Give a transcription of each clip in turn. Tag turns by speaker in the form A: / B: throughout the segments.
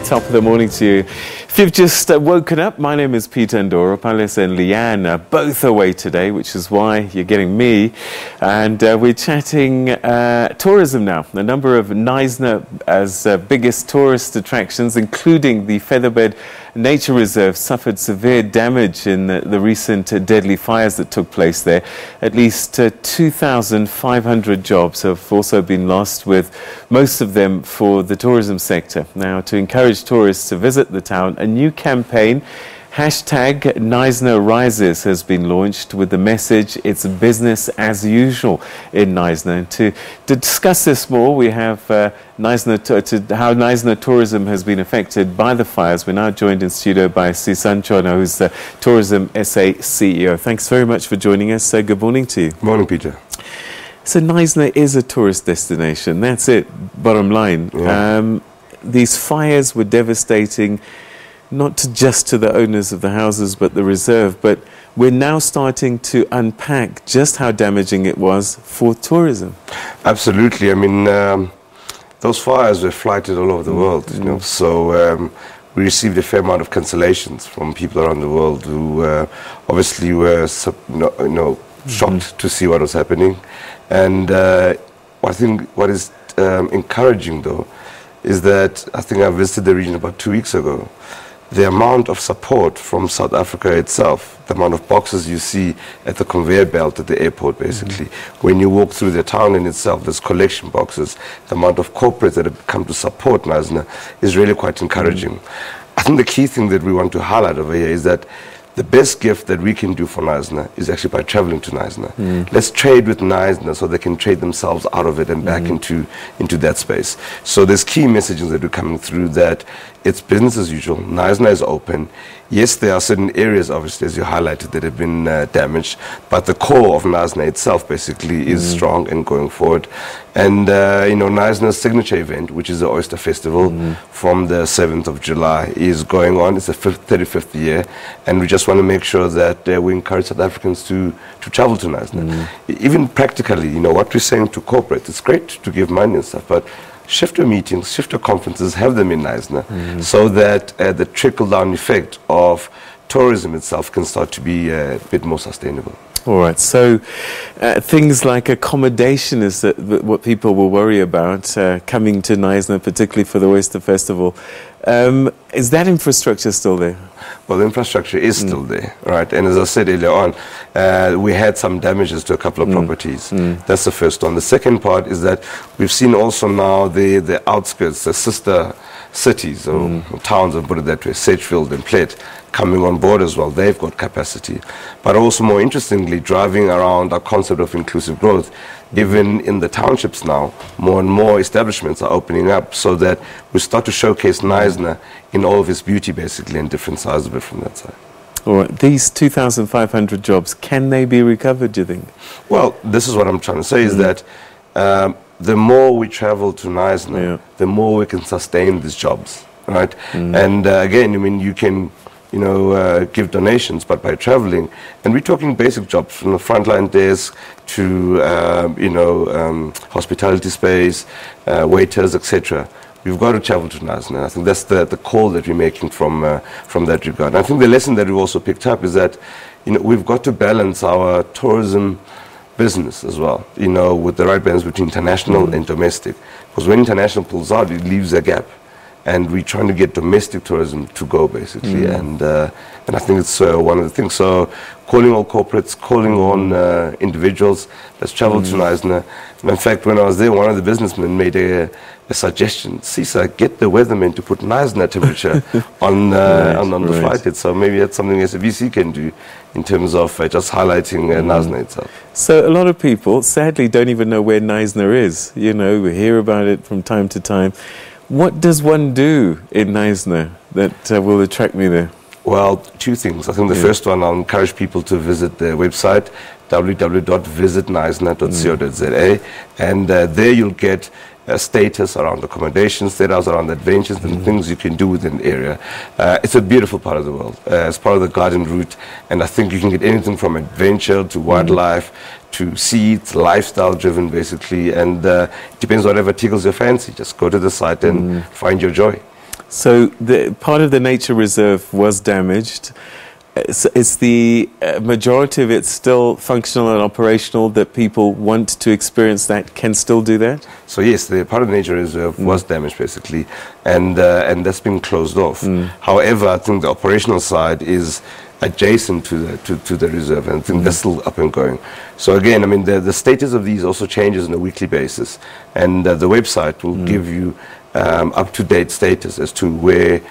A: top of the morning to you. If you've just woken up, my name is Peter Ndoro. Palace and Leanne are both away today, which is why you're getting me. And we're chatting tourism now. A number of Knysna as biggest tourist attractions, including the Featherbed Nature Reserve, suffered severe damage in the recent deadly fires that took place there. At least 2,500 jobs have also been lost, with most of them for the tourism sector. Now, to encourage tourists to visit the town, a new campaign, #KnysnaRises, has been launched with the message, it's business as usual in Knysna. And to discuss this more, we have how Knysna tourism has been affected by the fires. We're now joined in studio by Sisa Ntshona, who's the Tourism SA CEO. Thanks very much for joining us. Good morning to you.
B: Morning, Peter.
A: So Knysna is a tourist destination. That's it, bottom line.
B: Yeah.
A: These fires were devastating, not just to the owners of the houses, but the reserve. But we're now starting to unpack just how damaging it was for tourism.
B: Absolutely. I mean, those fires were flighted all over the world, you know. So we received a fair amount of cancellations from people around the world who obviously were, shocked to see what was happening. And I think what is encouraging, though, is that I think I visited the region about 2 weeks ago. The amount of support from South Africa itself, the amount of boxes you see at the conveyor belt at the airport, basically. When you walk through the town in itself, there's collection boxes. The amount of corporates that have come to support Knysna is really quite encouraging. I think the key thing that we want to highlight over here is that the best gift that we can do for Knysna is actually by traveling to Knysna. Let's trade with Knysna so they can trade themselves out of it and back into that space. So there's key messages that are coming through that it's business as usual. Knysna is open. Yes, there are certain areas, obviously, as you highlighted, that have been damaged, but the core of Knysna itself basically is strong and going forward. And, Knysna's signature event, which is the Oyster Festival from the 7th of July, is going on. It's the 35th year, and we just want to make sure that we encourage South Africans to travel to Knysna. Even practically, what we're saying to corporate, it's great to give money and stuff, but shift your meetings, shift your conferences, have them in Knysna, so that the trickle-down effect of tourism itself can start to be a bit more sustainable.
A: All right, so things like accommodation is what people will worry about coming to Knysna, particularly for the Oyster Festival. Is that infrastructure still there?
B: Well, the infrastructure is still there, right? And as I said earlier on, we had some damages to a couple of properties. That's the first one. The second part is that we've seen also now the outskirts, the sister cities or towns, I'll put it that way, Sedgefield and Plett, coming on board as well. They've got capacity. But also, more interestingly, driving around our concept of inclusive growth, even in the townships now, more and more establishments are opening up so that we start to showcase Knysna in all of its beauty, basically, and different sides of it from that side.
A: All right, these 2,500 jobs, can they be recovered, do you think?
B: Well, this is what I'm trying to say, is that the more we travel to Knysna, the more we can sustain these jobs, right? And again, I mean, you can give donations, but by traveling, and we're talking basic jobs from the frontline desk to, hospitality space, waiters, etc. We've got to travel to Knysna. I think that's the call that we're making from that regard. And I think the lesson that we've also picked up is that, we've got to balance our tourism business as well, with the right balance between international and domestic. Because when international pulls out, it leaves a gap. And we're trying to get domestic tourism to go, basically, and I think it's one of the things. So, calling all corporates, calling on individuals, let's travel to Knysna. And in fact, when I was there, one of the businessmen made a suggestion: Sisa, get the weatherman to put Knysna temperature on the flight. So maybe that's something SABC can do in terms of just highlighting Knysna itself.
A: So a lot of people, sadly, don't even know where Knysna is. We hear about it from time to time. What does one do in Knysna that will attract me there?
B: Well, two things. I think the first one, I'll encourage people to visit the website, www.visitknysna.co.za, and there you'll get status around accommodation, status around adventures and things you can do within the area. It's a beautiful part of the world. It's part of the garden route, and I think you can get anything from adventure to wildlife to see. It's lifestyle driven basically, and it depends whatever tickles your fancy. Just go to the site and find your joy.
A: So the part of the nature reserve was damaged. Is the majority of it still functional and operational, that people want to experience that can still do that?
B: So yes, the part of the nature reserve was damaged basically, and that's been closed off. However, I think the operational side is adjacent to the reserve, and I think that's still up and going. So again, I mean, the status of these also changes on a weekly basis, and the website will give you up-to-date status as to where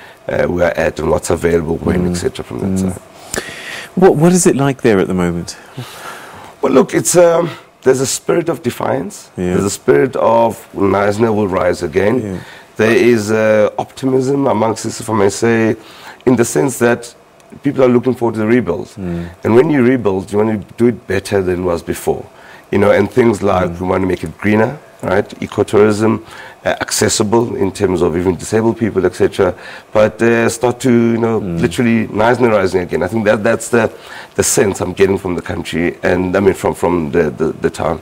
B: we're at and what's available when, etc. from that side.
A: What is it like there at the moment?
B: Well, look, it's there's a spirit of defiance.
A: Yeah.
B: There's a spirit of Knysna will rise again.
A: Yeah.
B: There is optimism amongst us, if I may say, in the sense that people are looking forward to the rebuild. And when you rebuild, you want to do it better than it was before. You know, and things like we want to make it greener, right? Ecotourism, accessible in terms of even disabled people, etc. But start to, you know, literally NysnaRising again. I think that's the sense I'm getting from the country, and I mean from the town.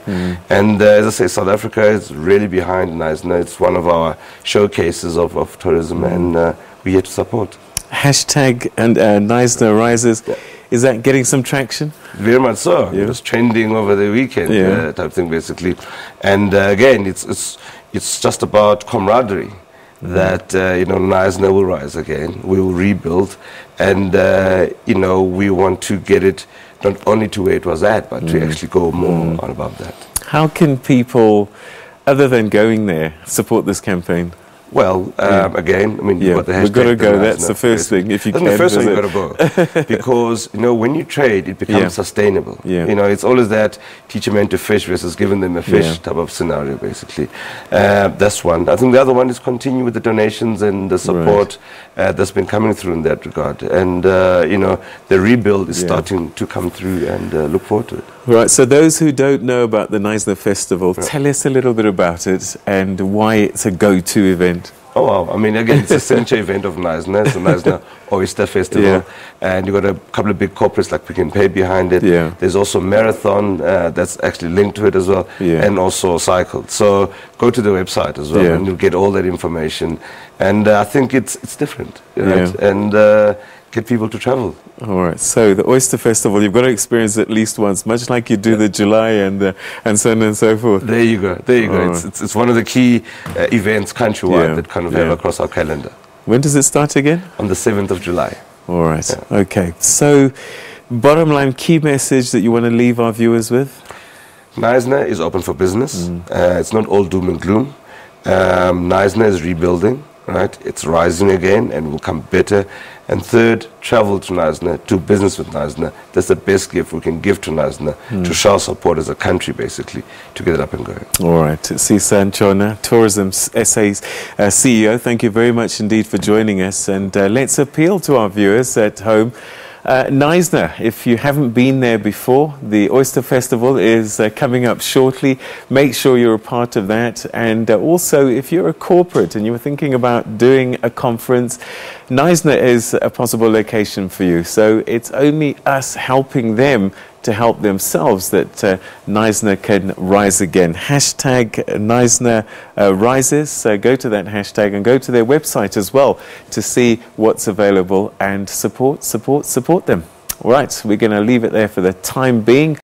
B: And as I say, South Africa is really behind Knysna. It's one of our showcases of tourism, and we're here to support.
A: Hashtag and KnysnaRises. Yeah. Is that getting some traction?
B: Very much so.
A: Yeah.
B: It was trending over the weekend, type thing, basically. And again, it's just about camaraderie. That you know, Knysna will rise again. We will rebuild, and you know, we want to get it not only to where it was at, but to actually go more on above that.
A: How can people, other than going there, support this campaign?
B: Well, again, I mean,
A: we've got to go. That's the first thing. If you can,
B: the first thing you've got to go, because you know, when you trade, it becomes sustainable. You know, it's always that teach a man to fish versus giving them a fish type of scenario, basically. That's one. I think the other one is continue with the donations and the support that's been coming through in that regard. And you know, the rebuild is starting to come through, and look forward to it.
A: Right. So those who don't know about the Oyster Festival, tell us a little bit about it and why it's a go-to event.
B: Oh, wow. I mean, again, it's a signature event of Knysna. It's the Knysna Oyster Festival. And you've got a couple of big corporates like Pick n Pay behind it. There's also marathon that's actually linked to it as well, and also cycle. So go to the website as well, and you'll get all that information. And I think it's different, right? And get people to travel.
A: All right. So the Oyster Festival, you've got to experience it at least once, much like you do the July and so on and so forth.
B: There you go. There you go. It's one of the key events countrywide that kind of have across our calendar.
A: When does it start again?
B: On the 7th of July.
A: All right. Okay. So, bottom line, key message that you want to leave our viewers with?
B: Knysna is open for business. It's not all doom and gloom. Knysna is rebuilding. Right, it's rising again and will come better. And third, travel to Knysna, do business with Knysna. That's the best gift we can give to Knysna, to show support as a country, basically, to get it up and going.
A: All right. Sisa Ntshona, Tourism SA's CEO, thank you very much indeed for joining us. And let's appeal to our viewers at home. Knysna, if you haven't been there before, the Oyster Festival is coming up shortly. Make sure you're a part of that. And also, if you're a corporate and you were thinking about doing a conference, Knysna is a possible location for you. So it's only us helping them to help themselves that Knysna can rise again. Hashtag KnysnaRises. Go to that hashtag and go to their website as well to see what's available and support them. All right, we're going to leave it there for the time being.